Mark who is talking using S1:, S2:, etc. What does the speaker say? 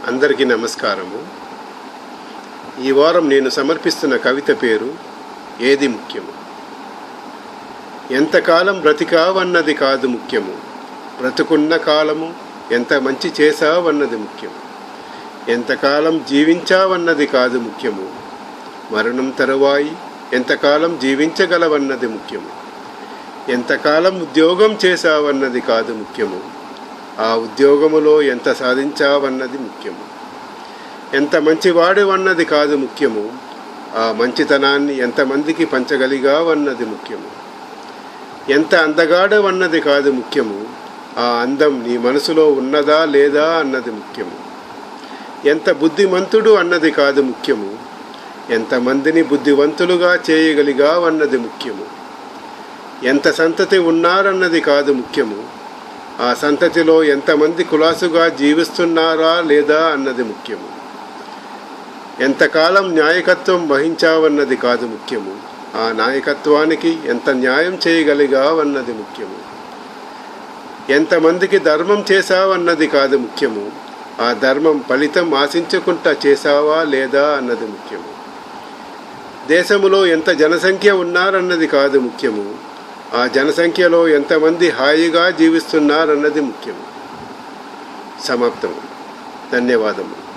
S1: అందరికీ నమస్కారము. ఈ వారం నేను సమర్పిస్తున్న కవిత పేరు ఏది ముఖ్యము. ఎంతకాలం బ్రతికావన్నది కాదు ముఖ్యము, బ్రతుకున్న కాలము ఎంత మంచి చేశావన్నది ముఖ్యము. ఎంతకాలం జీవించావన్నది కాదు ముఖ్యము, మరణం తరువాయి ఎంతకాలం జీవించగలవన్నది ముఖ్యము. ఎంతకాలం ఉద్యోగం చేశావన్నది కాదు ముఖ్యము, ఆ ఉద్యోగములో ఎంత సాధించావన్నది ముఖ్యము. ఎంత మంచివాడివన్నది కాదు ముఖ్యము, ఆ మంచితనాన్ని ఎంతమందికి పంచగలిగావన్నది ముఖ్యము. ఎంత అందగాడవన్నది కాదు ముఖ్యము, ఆ అందం నీ మనసులో ఉన్నదా లేదా అన్నది ముఖ్యము. ఎంత బుద్ధిమంతుడు అన్నది కాదు ముఖ్యము, ఎంతమందిని బుద్ధివంతులుగా చేయగలిగావన్నది ముఖ్యము. ఎంత సంతతి ఉన్నారన్నది కాదు ముఖ్యము, ఆ సంతతిలో ఎంతమంది కులాసుగా జీవిస్తున్నారా లేదా అన్నది ముఖ్యము. ఎంతకాలం నాయకత్వం వహించావన్నది కాదు ముఖ్యము, ఆ నాయకత్వానికి ఎంత న్యాయం చేయగలిగావన్నది ముఖ్యము. ఎంతమందికి ధర్మం చేశావన్నది కాదు ముఖ్యము, ఆ ధర్మం ఫలితం ఆశించకుండా చేశావా లేదా అన్నది ముఖ్యము. దేశములో ఎంత జనసంఖ్య ఉన్నారన్నది కాదు ముఖ్యము, ఆ జనసంఖ్యలో ఎంతమంది హాయిగా జీవిస్తున్నారన్నది ముఖ్యం. సమాప్తం. ధన్యవాదములు.